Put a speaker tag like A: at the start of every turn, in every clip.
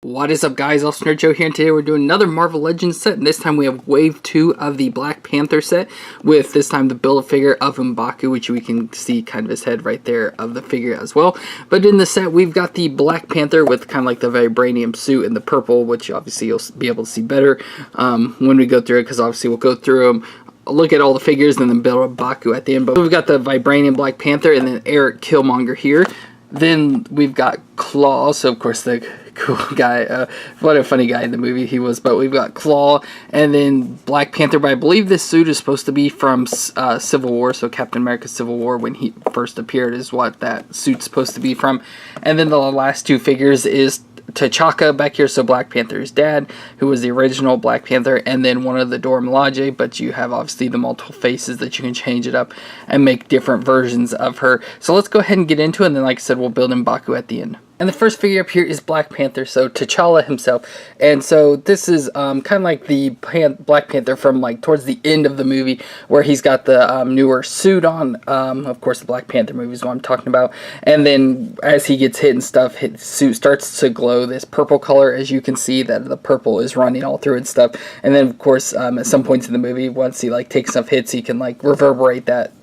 A: What is up, guys? FallenRedZeo here, and today we're doing another Marvel Legends set, and this time we have Wave 2 of the Black Panther set, with this time the Build-A-Figure of M'Baku, which we can see kind of his head right there of the figure as well. But in the set, we've got the Black Panther with kind of like the Vibranium suit in the purple, which obviously you'll be able to see better when we go through it, because obviously we'll go through them, look at all the figures, and then build M'Baku at the end. But we've got the Vibranium Black Panther, and then Erik Killmonger here. Then we've got Klaue, so of course the cool guy, what a funny guy in the movie he was, but we've got Klaue, and then Black Panther, but I believe this suit is supposed to be from Civil War, so Captain America Civil War, when he first appeared, is what that suit's supposed to be from. And then the last two figures is T'Chaka back here, so Black Panther's dad, who was the original Black Panther, and then one of the Dora Milaje, but you have obviously the multiple faces that you can change it up and make different versions of her. So let's go ahead and get into it, and then like I said, we'll build M'Baku at the end. And the first figure up here is Black Panther, so T'Challa himself. And so this is kind of like the Black Panther from like towards the end of the movie, where he's got the newer suit on. Of course, the Black Panther movie is what I'm talking about. And then as he gets hit and stuff, his suit starts to glow this purple color, as you can see that the purple is running all through and stuff. And then of course, at some points in the movie, once he like takes enough hits, he can like reverberate that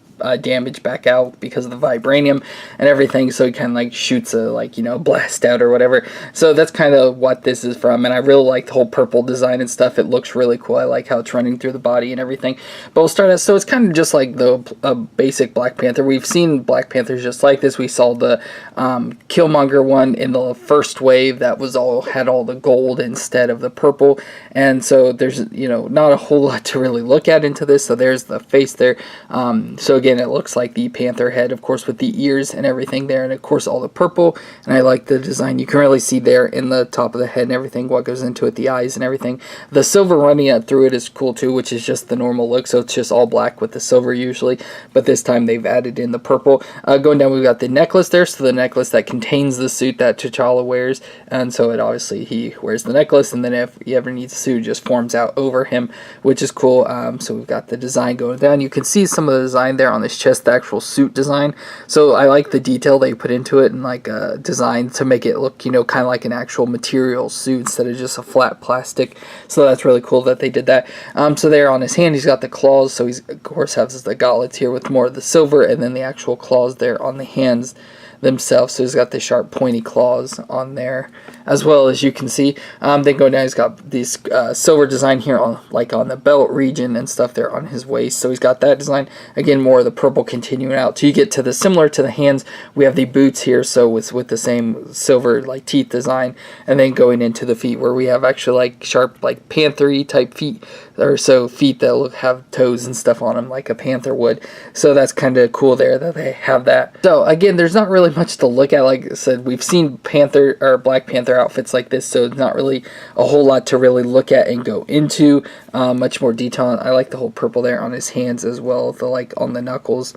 A: damage back out because of the vibranium and everything, so he kind of like shoots a like, you know, blast out or whatever. So that's kind of what this is from, and I really like the whole purple design and stuff. It looks really cool. I like how it's running through the body and everything. But we'll start out, so it's kind of just like the basic Black Panther. We've seen Black Panthers just like this. We saw the Killmonger one in the first wave that was had all the gold instead of the purple, and so there's, you know, not a whole lot to really look at into this. So there's the face there. So again, it looks like the panther head, of course, with the ears and everything there, and of course all the purple. And I like the design. You can really see there in the top of the head and everything what goes into it, the eyes and everything. The silver running through it is cool too, which is just the normal look, so it's just all black with the silver usually, but this time they've added in the purple. Going down, we've got the necklace there, so the necklace that contains the suit that T'Challa wears, and so it obviously he wears the necklace, and then if he ever needs a suit, it just forms out over him, which is cool. So we've got the design going down. You can see some of the design there on this chest, the actual suit design. So I like the detail they put into it, and like design to make it look, you know, kind of like an actual material suit instead of just a flat plastic. So that's really cool that they did that. So there on his hand, he's got the claws, so he's of course has the gauntlets here with more of the silver, and then the actual claws there on the hands themselves, so he's got the sharp pointy claws on there as well, as you can see. Then going down, he's got this silver design here on like on the belt region and stuff there on his waist, so he's got that design. Again, more of the purple continuing out till you get to the similar to the hands. We have the boots here, so with the same silver like teeth design, and then going into the feet where we have actually like sharp like panther-y type feet, or so feet that will have toes and stuff on them like a panther would. So that's kind of cool there that they have that. So again, there's not really much to look at. Like I said, we've seen Panther or Black Panther outfits like this, so it's not really a whole lot to really look at and go into much more detail. I like the whole purple there on his hands as well, the like on the knuckles.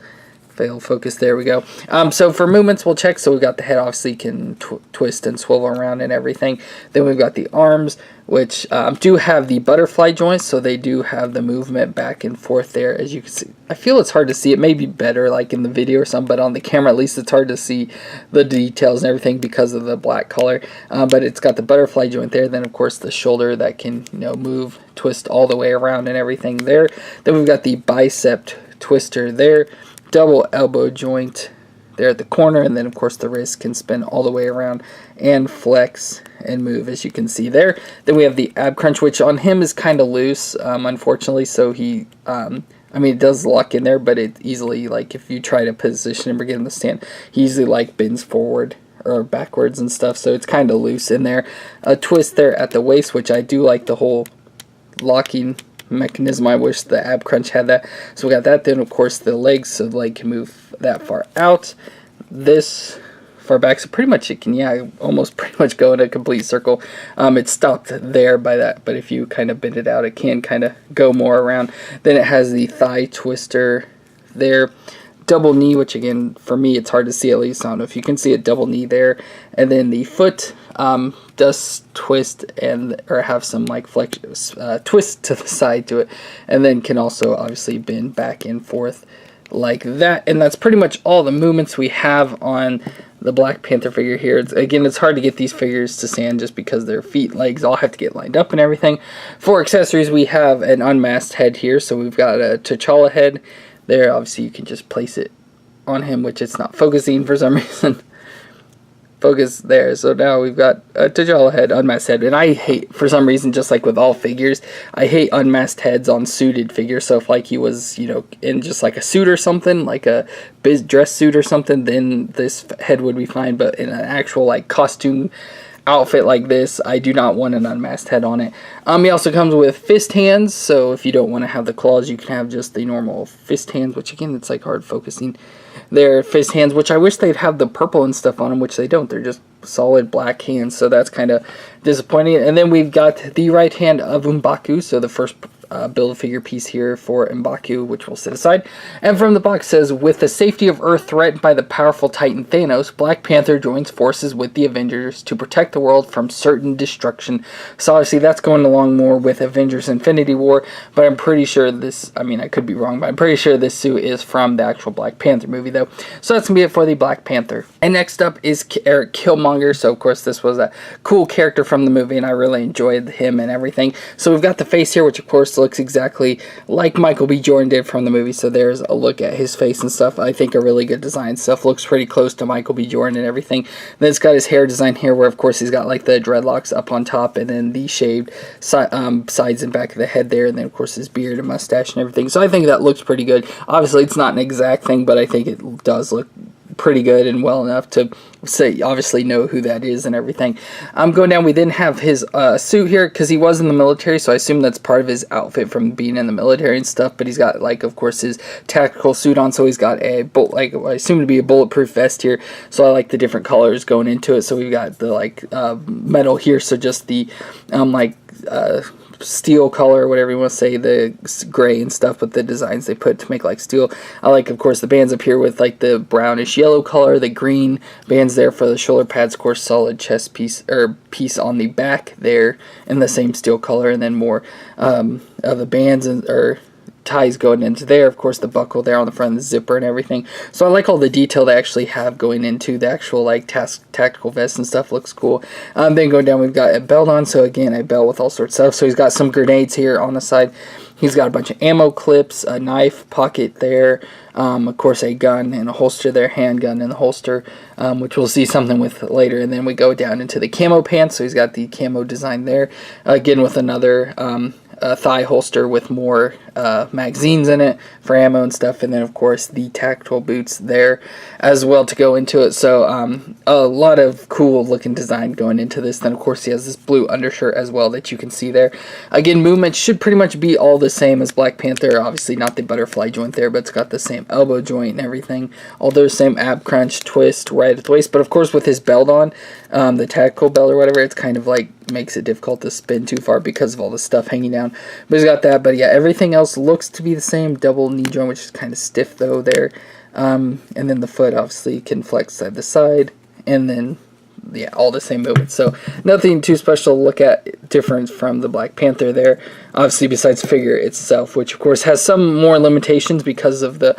A: Fail focus, there we go. So for movements, we'll check. So we've got the head, obviously can twist and swivel around and everything. Then we've got the arms, which do have the butterfly joints, so they do have the movement back and forth there, as you can see. I feel it's hard to see. It may be better like in the video or something, but on the camera at least it's hard to see the details and everything because of the black color. But it's got the butterfly joint there. Then of course the shoulder that can, you know, move, twist all the way around and everything there. Then we've got the bicep twister there. Double elbow joint there at the corner, and then of course the wrist can spin all the way around and flex and move, as you can see there. Then we have the ab crunch, which on him is kind of loose, unfortunately, so he I mean, it does lock in there, but it easily, like if you try to position him or get him to stand, he easily like bends forward or backwards and stuff, so it's kind of loose in there. A twist there at the waist, which I do like the whole locking mechanism. I wish the ab crunch had that. So we got that. Then of course the legs, so the leg can move that far out, this far back, so pretty much it can, yeah, almost pretty much go in a complete circle. It's stopped there by that, but if you kind of bend it out, it can kind of go more around. Then it has the thigh twister there, double knee, which again for me it's hard to see, at least I don't know if you can see it, double knee there. And then the foot does twist and or have some like flex twist to the side to it, and then can also obviously bend back and forth like that. And that's pretty much all the movements we have on the Black Panther figure here. Again, it's hard to get these figures to stand just because their feet and legs all have to get lined up and everything. For accessories, we have an unmasked head here. So we've got a T'Challa head there. Obviously, you can just place it on him, which it's not focusing for some reason. Focus there. So now we've got a T'Challa head, unmasked head. And I hate, for some reason, just like with all figures, I hate unmasked heads on suited figures. So if like he was, you know, in just like a suit or something, like a dress suit or something, then this head would be fine. But in an actual like costume outfit like this, I do not want an unmasked head on it. He also comes with fist hands, so if you don't want to have the claws, you can have just the normal fist hands, which again, it's like hard focusing. They're fist hands, which I wish they'd have the purple and stuff on them, which they don't. They're just solid black hands, so that's kind of disappointing. And then we've got the right hand of M'Baku, so the first Build-A-Figure piece here for M'Baku, which we'll set aside. And from the box says, with the safety of Earth threatened by the powerful Titan Thanos, Black Panther joins forces with the Avengers to protect the world from certain destruction. So obviously that's going along more with Avengers Infinity War, but I'm pretty sure this, I mean I could be wrong, but I'm pretty sure this suit is from the actual Black Panther movie though. So that's going to be it for the Black Panther. And next up is Erik Killmonger. So of course this was a cool character from the movie and I really enjoyed him and everything. So we've got the face here, which of course looks exactly like Michael B. Jordan did from the movie. So there's a look at his face and stuff. I think a really good design. Stuff looks pretty close to Michael B. Jordan and everything. Then it's got his hair design here where of course he's got like the dreadlocks up on top and then the shaved sides and back of the head there, and then of course his beard and mustache and everything. So I think that looks pretty good. Obviously it's not an exact thing, but I think it does look pretty good and well enough to say obviously know who that is and everything. Going down, we then have his suit here because he was in the military, so I assume that's part of his outfit from being in the military and stuff. But he's got like of course his tactical suit on, so he's got a like I assume to be a bulletproof vest here. So I like the different colors going into it. So we've got the like metal here, so just the steel color, or whatever you want to say, the gray and stuff, but the designs they put to make like steel. I like of course the bands up here with like the brownish yellow color, the green bands there for the shoulder pads, of course solid chest piece on the back there in the same steel color, and then more of the bands or ties going into there, of course the buckle there on the front of the zipper and everything. So I like all the detail they actually have going into the actual like tactical vest and stuff. Looks cool. Then going down, we've got a belt on, so again a belt with all sorts of stuff. So he's got some grenades here on the side. He's got a bunch of ammo clips, a knife pocket there, of course a gun and a holster there, handgun in the holster, which we'll see something with later. And then we go down into the camo pants, so he's got the camo design there, again with another thigh holster with more magazines in it for ammo and stuff, and then of course the tactical boots there as well to go into it. So a lot of cool looking design going into this. Then of course he has this blue undershirt as well that you can see there. Again, movement should pretty much be all the same as Black Panther. Obviously not the butterfly joint there, but it's got the same elbow joint and everything. All those same ab crunch, twist right at the waist, but of course with his belt on, the tactical belt or whatever, it's kind of like makes it difficult to spin too far because of all the stuff hanging down. But he's got that. But yeah, everything else looks to be the same. Double knee joint, which is kind of stiff though there. And then the foot obviously can flex side to side. And then yeah, all the same movements. So nothing too special to look at different from the Black Panther there. Obviously besides the figure itself, which of course has some more limitations because of the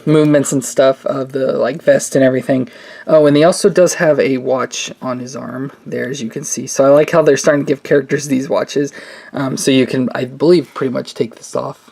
A: movements and stuff of the like vest and everything. Oh, and he also does have a watch on his arm there, as you can see. So I like how they're starting to give characters these watches. So you can, I believe, pretty much take this off.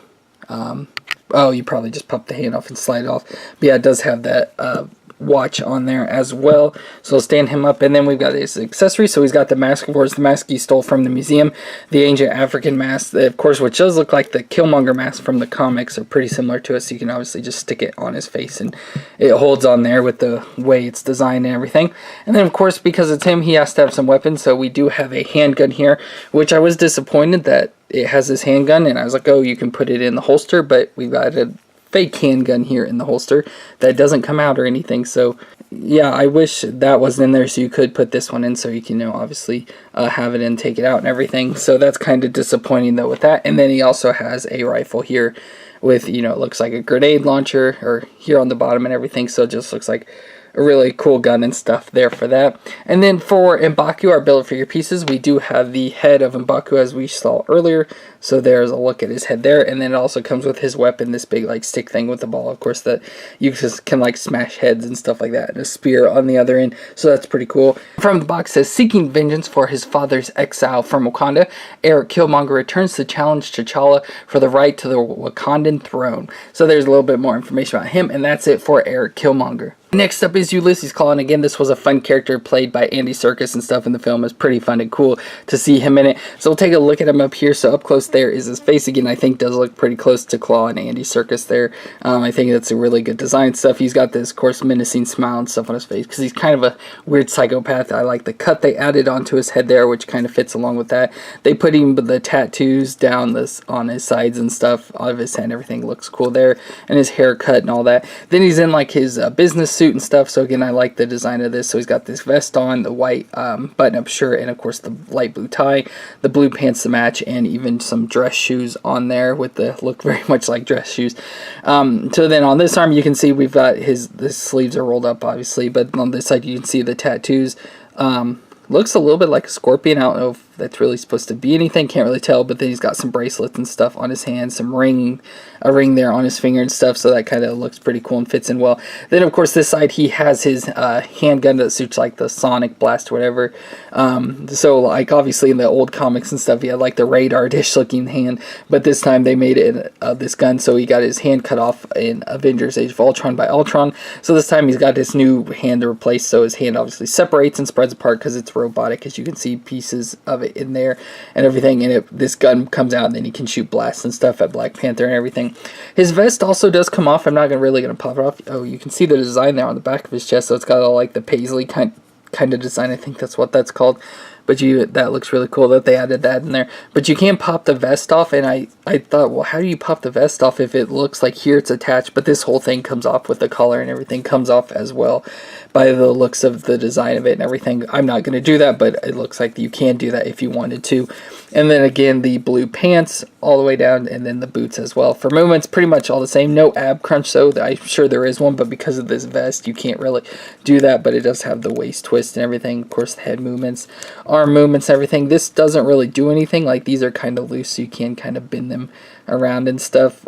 A: Oh, you probably just pop the hand off and slide it off. But yeah, it does have that watch on there as well. So I'll stand him up, and then we've got his accessories. So he's got the mask, of course, the mask he stole from the museum, the ancient African mask, of course, which does look like the Killmonger mask from the comics, are pretty similar to it. So you can obviously just stick it on his face and it holds on there with the way it's designed and everything. And then of course, because it's him, he has to have some weapons. So we do have a handgun here, which I was disappointed that it has this handgun, and I was like, oh, you can put it in the holster, but we've got a fake handgun here in the holster that doesn't come out or anything. So yeah, I wish that was in there so you could put this one in so you can, you know, obviously have it and take it out and everything. So that's kind of disappointing though with that. And then he also has a rifle here with, you know, it looks like a grenade launcher or here on the bottom and everything. So it just looks like a really cool gun and stuff there for that. And then for M'Baku, our Build-A-Figure pieces, we do have the head of M'Baku as we saw earlier. So there's a look at his head there, and then it also comes with his weapon, this big like stick thing with the ball, of course, that you just can like smash heads and stuff like that, and a spear on the other end, so that's pretty cool. From the box says, seeking vengeance for his father's exile from Wakanda, Erik Killmonger returns to challenge T'Challa for the right to the Wakandan throne. So there's a little bit more information about him, and that's it for Erik Killmonger. Next up is Ulysses Klaue, and again, this was a fun character played by Andy Serkis and stuff in the film. It's pretty fun and cool to see him in it. So we'll take a look at him up here. So up close there is his face. Again, I think does look pretty close to Klaue and Andy Serkis there. I think that's a really good design stuff. He's got this, of course, menacing smile and stuff on his face because he's kind of a weird psychopath. I like the cut they added onto his head there, which kind of fits along with that. They put him with the tattoos down this on his sides and stuff of his head. Everything looks cool there, and his haircut and all that. Then he's in like his business suit and stuff, so again, I like the design of this. So he's got this vest on, the white button-up shirt, and of course the light blue tie, the blue pants to match, and even some dress shoes on there with the look very much like dress shoes. So then on this arm, you can see we've got the sleeves are rolled up, obviously, but on this side you can see the tattoos. Looks a little bit like a scorpion. I don't know if that's really supposed to be anything, can't really tell, but then he's got some bracelets and stuff on his hand, a ring there on his finger and stuff, so that kind of looks pretty cool and fits in well. Then of course this side he has his handgun that suits like the sonic blast or whatever. So like obviously in the old comics and stuff he had like the radar dish looking hand, but this time they made it this gun, so he got his hand cut off in Avengers Age of Ultron by Ultron. So this time he's got this new hand to replace, so his hand obviously separates and spreads apart because it's robotic, as you can see pieces of it in there and everything, and this gun comes out and then he can shoot blasts and stuff at Black Panther and everything. His vest also does come off. I'm not really going to pop it off. Oh, you can see the design there on the back of his chest, so it's got all like the paisley kind of design. I think that's what that's called. But that looks really cool that they added that in there. But you can't pop the vest off, and I thought, well, how do you pop the vest off if it looks like here it's attached, but this whole thing comes off with the collar and everything comes off as well by the looks of the design of it and everything. I'm not going to do that, but it looks like you can do that if you wanted to. And then again, the blue pants all the way down, and then the boots as well. For movements, pretty much all the same. No ab crunch, though. I'm sure there is one, but because of this vest, you can't really do that. But it does have the waist twist and everything. Of course, the head movements, arm movements, everything. This doesn't really do anything. Like, these are kind of loose, so you can kind of bend them around and stuff.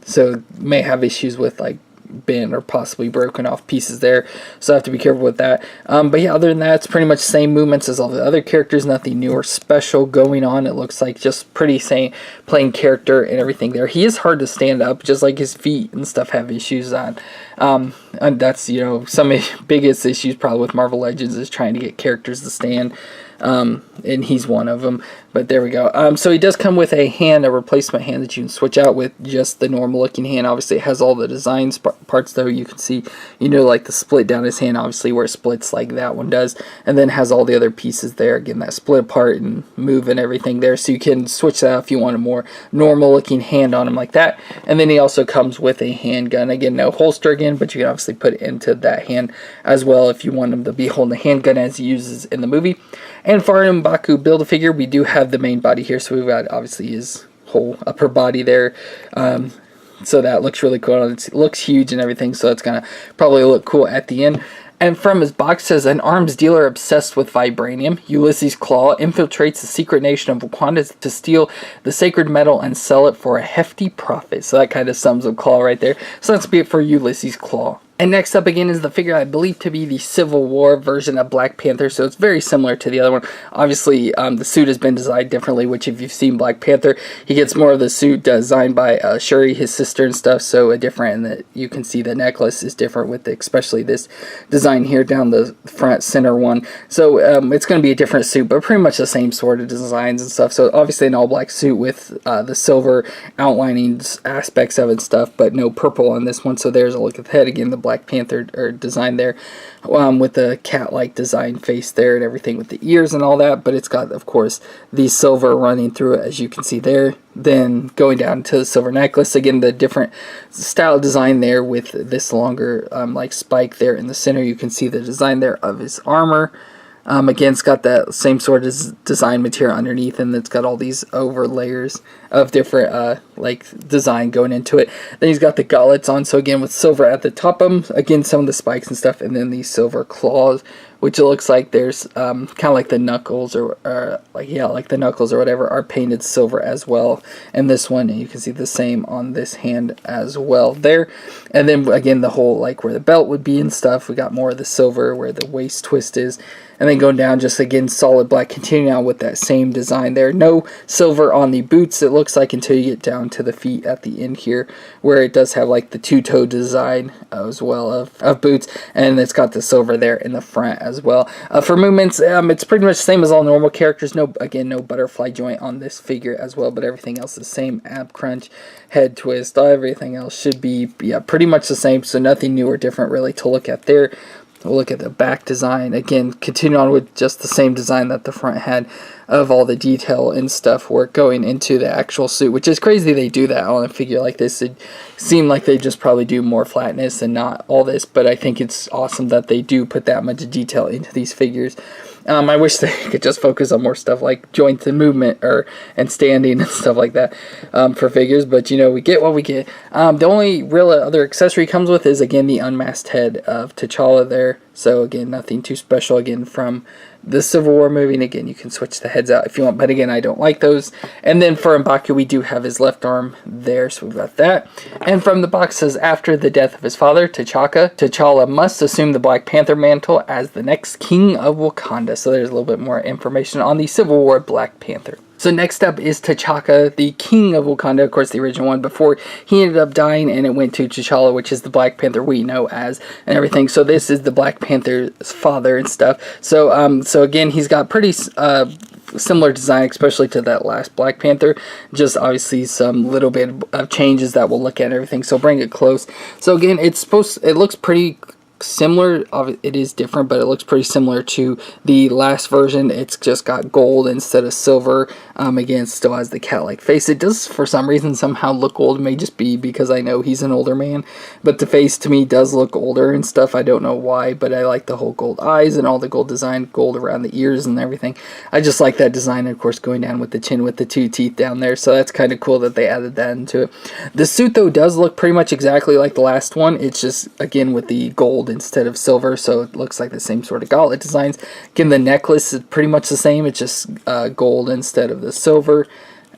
A: So may have issues with, like, bent or possibly broken off pieces there, so I have to be careful with that. But yeah, other than that, it's pretty much the same movements as all the other characters. Nothing new or special going on. It looks like just pretty same plain character and everything there. He is hard to stand up, just like his feet and stuff have issues on. And that's, you know, some biggest issues probably with Marvel Legends is trying to get characters to stand. And he's one of them, but there we go. So he does come with a replacement hand that you can switch out with just the normal looking hand. Obviously it has all the design parts though. You can see, you know, like the split down his hand, obviously where it splits like that one does, and then has all the other pieces there, again, that split apart and move and everything there, so you can switch that if you want a more normal looking hand on him like that. And then he also comes with a handgun, again, no holster again, but you can obviously put it into that hand as well if you want him to be holding a handgun as he uses in the movie. And for our M'Baku Build-A-Figure, we do have the main body here, so we've got obviously his whole upper body there. So that looks really cool. It looks huge and everything, so it's going to probably look cool at the end. And from his box says, an arms dealer obsessed with vibranium, Ulysses Klaue, infiltrates the secret nation of Wakanda to steal the sacred metal and sell it for a hefty profit. So that kind of sums up Klaue right there. So that's be it for Ulysses Klaue. And next up again is the figure I believe to be the Civil War version of Black Panther, so it's very similar to the other one. Obviously, the suit has been designed differently, which if you've seen Black Panther, he gets more of the suit designed by Shuri, his sister and stuff, so different, and you can see the necklace is different with especially this design here down the front center one. So it's going to be a different suit, but pretty much the same sort of designs and stuff. So obviously an all-black suit with the silver outlining aspects of it and stuff, but no purple on this one, so there's a look at the head. Again, the Black Panther design there, with the cat-like design face there and everything with the ears and all that, but it's got, of course, the silver running through it, as you can see there. Then going down to the silver necklace, again, the different style design there with this longer like spike there in the center. You can see the design there of his armor. Again, it's got that same sort of design material underneath, and it's got all these over layers of different like design going into it. Then he's got the gauntlets on, so again with silver at the top of them, again some of the spikes and stuff, and then these silver claws, which it looks like there's kind of like the knuckles or like the knuckles or whatever are painted silver as well. And this one, and you can see the same on this hand as well there. And then again the whole like where the belt would be and stuff, we got more of the silver where the waist twist is. And then going down, just again solid black, continuing on with that same design there. No silver on the boots, it looks like, until you get down to the feet at the end here, where it does have like the two-toe design as well of boots, and it's got the silver there in the front as well. For movements, it's pretty much the same as all normal characters. No butterfly joint on this figure as well, but everything else is the same. Ab crunch, head twist, everything else should be pretty much the same, so nothing new or different really to look at there. We'll look at the back design. Again, continue on with just the same design that the front had of all the detail and stuff work going into the actual suit, which is crazy they do that on a figure like this. It seemed like they just probably do more flatness and not all this, but I think it's awesome that they do put that much detail into these figures. I wish they could just focus on more stuff like joints and movement and standing and stuff like that for figures, but you know, we get what we get. The only real other accessory comes with is again the unmasked head of T'Challa there. So again, nothing too special again from the Civil War movie, and again you can switch the heads out if you want, but again I don't like those. And then for M'Baku we do have his left arm there, so we've got that. And from the box says, after the death of his father T'Challa must assume the Black Panther mantle as the next King of Wakanda. So there's a little bit more information on the Civil War Black Panther. So next up is T'Chaka, the King of Wakanda, of course the original one, before he ended up dying and it went to T'Challa, which is the Black Panther we know as, and everything. So this is the Black Panther's father and stuff. So so again, he's got pretty similar design, especially to that last Black Panther, just obviously some little bit of changes that we'll look at and everything. So bring it close. So again, it looks pretty similar. It is different, but it looks pretty similar to the last version. It's just got gold instead of silver. Again, it still has the cat-like face. It does for some reason somehow look old. It may just be because I know he's an older man, but the face to me does look older and stuff. I don't know why, but I like the whole gold eyes and all the gold design, gold around the ears and everything. I just like that design, of course, going down with the chin with the two teeth down there, so that's kind of cool that they added that into it. The suit though does look pretty much exactly like the last one. It's just again with the gold instead of silver, so it looks like the same sort of gauntlet designs. Again, the necklace is pretty much the same. It's just gold instead of the silver.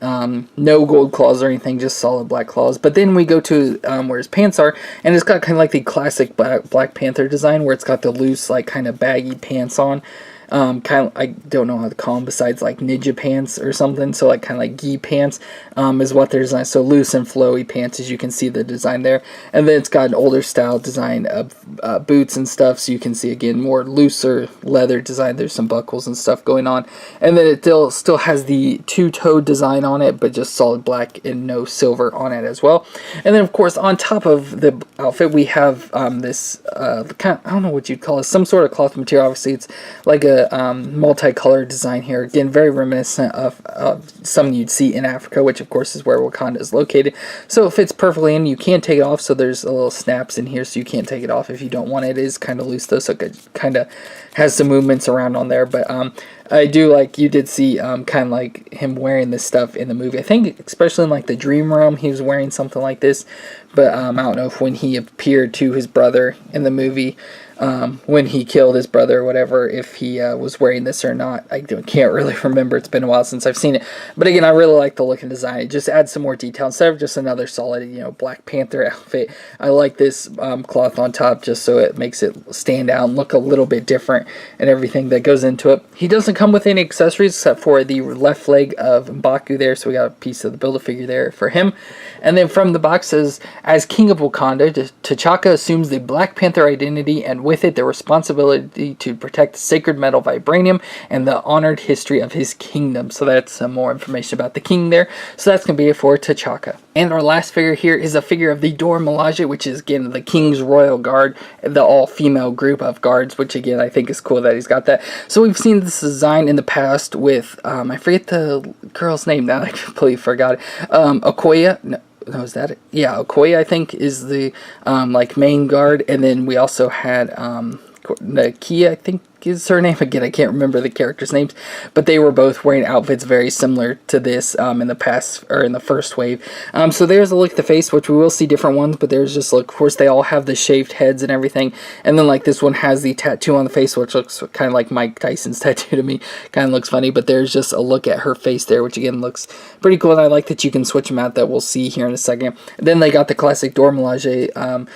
A: No gold claws or anything, just solid black claws. But then we go to where his pants are, and it's got kind of like the classic Black Panther design, where it's got the loose, like kind of baggy pants on. Kind of, I don't know how to call them besides like ninja pants or something, so like kind of like gi pants is what they're designed. So loose and flowy pants, as you can see the design there. And then it's got an older style design of boots and stuff, so you can see again more looser leather design. There's some buckles and stuff going on, and then it still has the two-toe design on it, but just solid black and no silver on it as well. And then of course on top of the outfit we have this kind of, I don't know what you'd call it, some sort of cloth material. Obviously it's like a multicolored design here, again very reminiscent of something you'd see in Africa, which of course is where Wakanda is located. So it fits perfectly in. You can't take it off, so there's a little snaps in here, so you can't take it off if you don't want it. It is kind of loose though, so it kind of has some movements around on there. But I do like, you did see kind of like him wearing this stuff in the movie. I think especially in like the Dream Realm he was wearing something like this, but I don't know if when he appeared to his brother in the movie, when he killed his brother or whatever, if he was wearing this or not. I can't really remember. It's been a while since I've seen it. But again, I really like the look and design. It just adds some more detail instead of just another solid, Black Panther outfit. I like this cloth on top just so it makes it stand out and look a little bit different and everything that goes into it. He doesn't come with any accessories except for the left leg of M'Baku there, so we got a piece of the Build-A-Figure there for him. And then from the box says, as King of Wakanda, T'Chaka assumes the Black Panther identity and with it the responsibility to protect the sacred metal Vibranium and the honored history of his kingdom. So that's some more information about the king there. So that's going to be it for T'Chaka. And our last figure here is a figure of the Dora Milaje, which is again the King's Royal Guard, the all-female group of guards, which again I think is cool that he's got that. So we've seen this design in the past with, I forget the girl's name now, I completely forgot it. Okoye, no, is that it? Yeah, Okoye I think is the like main guard, and then we also had Nakia, I think is her name. Again, I can't remember the characters' names, but they were both wearing outfits very similar to this in the past, or in the first wave. So there's a look at the face, which we will see different ones, but there's just, look, of course, they all have the shaved heads and everything, and then, like, this one has the tattoo on the face, which looks kind of like Mike Tyson's tattoo to me. Kind of looks funny, but there's just a look at her face there, which, again, looks pretty cool, and I like that you can switch them out, that we'll see here in a second. And then they got the classic Dora Milaje,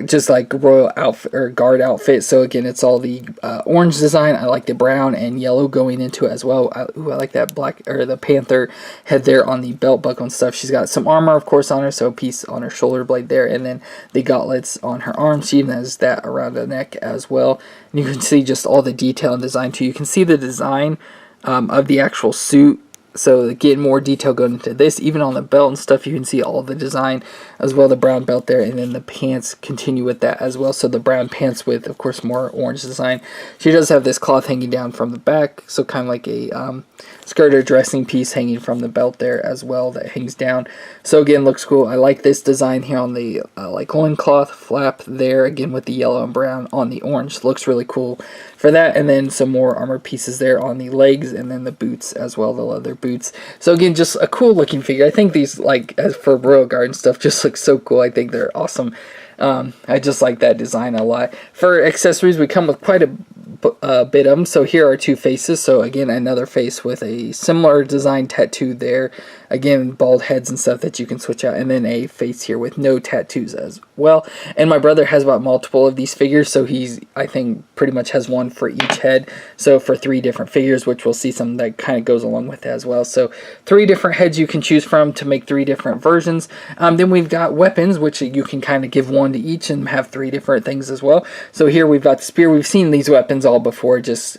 A: just like royal outfit or guard outfit. So again, it's all the orange design. I like the brown and yellow going into it as well. I like that black, or the panther head there on the belt buckle and stuff. She's got some armor, of course, on her, so a piece on her shoulder blade there, and then the gauntlets on her arms. She even has that around the neck as well. And you can see just all the detail and design too. You can see the design of the actual suit. So getting more detail going into this, even on the belt and stuff, you can see all the design as well, the brown belt there, and then the pants continue with that as well. So the brown pants with, of course, more orange design. She does have this cloth hanging down from the back, so kind of like a skirt or dressing piece hanging from the belt there as well that hangs down. So again, looks cool. I like this design here on the like loincloth flap there, again with the yellow and brown on the orange. Looks really cool for that. And then some more armor pieces there on the legs, and then the boots as well, the leather boots. So again, just a cool looking figure. I think these, like, as for Royal Guard and stuff, just look so cool. I think they're awesome. I just like that design a lot. For accessories, we come with quite a bit of them. So here are two faces. So again, another face with a similar design tattoo there. Again, bald heads and stuff that you can switch out. And then a face here with no tattoos as well. And my brother has bought multiple of these figures. So he's, I think, pretty much has one for each head. So for 3 different figures, which we'll see some that kind of goes along with that as well. So 3 different heads you can choose from to make 3 different versions. Then we've got weapons, which you can kind of give one to each and have 3 different things as well. So here we've got the spear. We've seen these weapons all before, just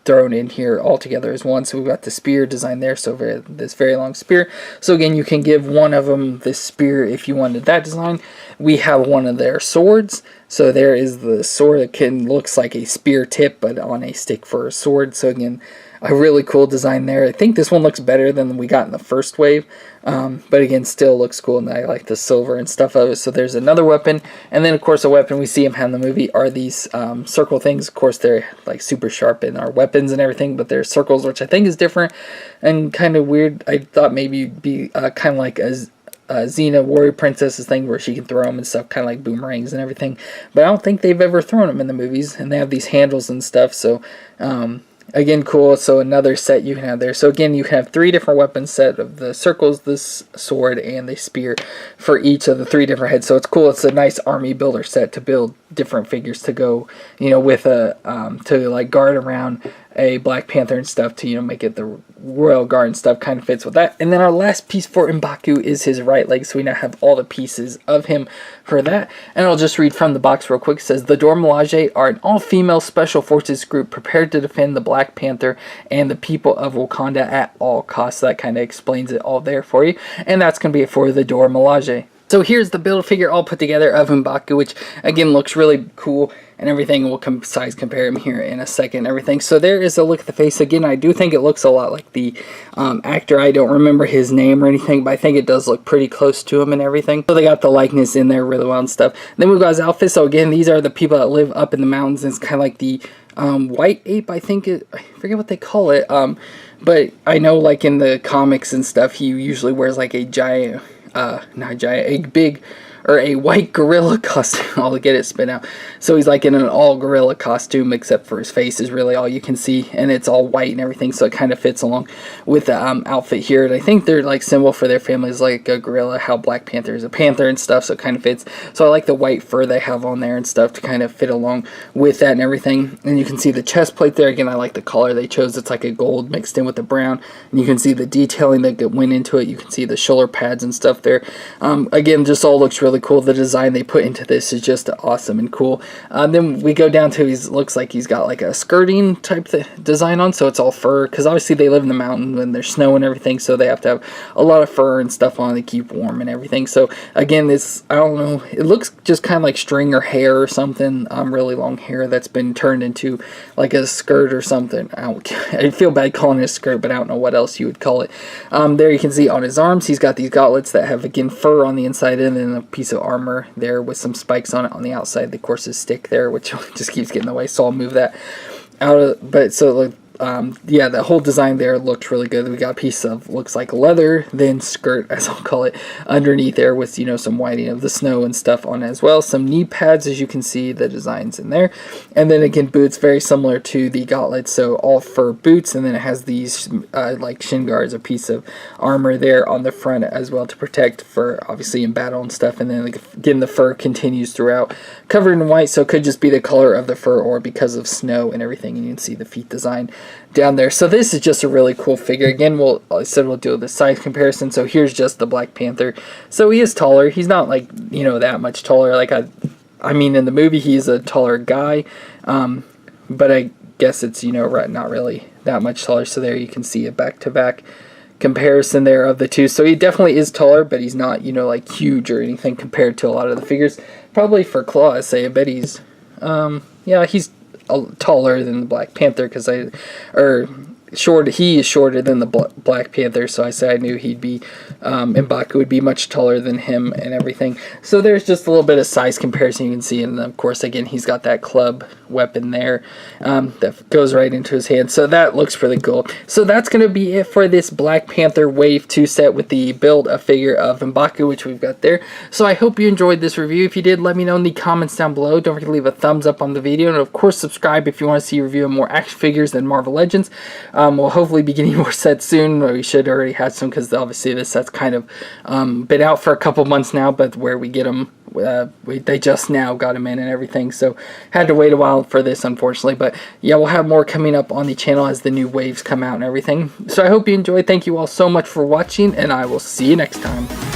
A: thrown in here all together as one. So we've got the spear design there, so this very long spear. So again, you can give one of them this spear if you wanted that design. We have one of their swords. So there is the sword that looks like a spear tip, but on a stick for a sword. So again, a really cool design there. I think this one looks better than we got in the first wave, but again, still looks cool, and I like the silver and stuff of it. So there's another weapon, and then of course a weapon we see him have in the movie are these circle things. Of course, they're like super sharp in our weapons and everything, but they're circles, which I think is different and kind of weird. I thought maybe it'd be kind of like a Xena Warrior Princess's thing where she can throw them and stuff, kind of like boomerangs and everything, but I don't think they've ever thrown them in the movies, and they have these handles and stuff. So again, cool. So another set you can have there. So again, you can have 3 different weapons set of the circles, this sword, and the spear for each of the 3 different heads. So it's cool. It's a nice army builder set to build different figures to go, with a to like guard around a Black Panther and stuff to make it the Royal Guard and stuff. Kind of fits with that. And then our last piece for M'Baku is his right leg, so we now have all the pieces of him for that. And I'll just read from the box real quick. It says, the Dora Milaje are an all-female special forces group prepared to defend the Black Panther and the people of Wakanda at all costs. So that kind of explains it all there for you. And that's going to be it for the Dora Milaje. So here's the Build-A-Figure all put together of M'Baku, which again looks really cool and everything. We'll size compare him here in a second and everything. So there is a look at the face. Again, I do think it looks a lot like the actor. I don't remember his name or anything, but I think it does look pretty close to him and everything. So they got the likeness in there really well and stuff. Then we've got his outfit. So again, these are the people that live up in the mountains. It's kind of like the white ape, I think I forget what they call it. But I know like in the comics and stuff, he usually wears like a giant... not giant, a big, or a white gorilla costume. I'll get it spit out. So he's like in an all gorilla costume, except for his face is really all you can see, and it's all white and everything, so it kind of fits along with the outfit here. And I think their like symbol for their family is like a gorilla, how Black Panther is a panther and stuff, so it kind of fits. So I like the white fur they have on there and stuff to kind of fit along with that and everything. And you can see the chest plate there. Again, I like the color they chose. It's like a gold mixed in with the brown, and you can see the detailing that went into it. You can see the shoulder pads and stuff there. Again, just all looks really cool. The design they put into this is just awesome and cool. Then we go down to looks like he's got like a skirting type design on, so it's all fur, because obviously they live in the mountain and there's snow and everything, so they have to have a lot of fur and stuff on to keep warm and everything. So again, this, I don't know, it looks just kind of like string or hair or something, really long hair that's been turned into like a skirt or something. I feel bad calling it a skirt, but I don't know what else you would call it. There you can see on his arms, he's got these gauntlets that have, again, fur on the inside and then a piece piece of armor there with some spikes on it on the outside. Of course, his stick there, which just keeps getting in the way, so I'll move that out of. But so yeah, the whole design there looked really good. We got a piece of, looks like leather, then skirt, as I'll call it, underneath there with, you know, some whiting of the snow and stuff on it as well. Some knee pads, as you can see, the designs in there. And then again, boots, very similar to the Gauntlet, so all fur boots, and then it has these like shin guards, a piece of armor there on the front as well to protect for, obviously, in battle and stuff. And then again, the fur continues throughout, covered in white, so it could just be the color of the fur or because of snow and everything. And you can see the feet design down there. So this is just a really cool figure. Again, I said we'll do the size comparison. So here's just the Black Panther. So he is taller. He's not like, you know, that much taller. Like I mean, in the movie he's a taller guy, but I guess it's, you know, not really that much taller. So there you can see a back-to-back comparison there of the two. So he definitely is taller, but he's not, you know, like huge or anything compared to a lot of the figures. Probably for Klaue, I say, I bet he's yeah, he's taller than the Black Panther, because he is shorter than the Black Panther, so I say I knew he'd be, M'Baku would be much taller than him and everything. So there's just a little bit of size comparison you can see, and of course, again, he's got that club weapon there that goes right into his hand, so that looks pretty cool. So that's going to be it for this Black Panther Wave 2 set with the Build-A-Figure of M'Baku, which we've got there. So I hope you enjoyed this review. If you did, let me know in the comments down below. Don't forget to leave a thumbs up on the video, and of course, subscribe if you want to see a review of more action figures than Marvel Legends. We'll hopefully be getting more sets soon, or we should already have some, because obviously this set's kind of been out for a couple months now, but where we get them, they just now got them in and everything, so had to wait a while for this, unfortunately. But yeah, we'll have more coming up on the channel as the new waves come out and everything. So I hope you enjoyed. Thank you all so much for watching, and I will see you next time.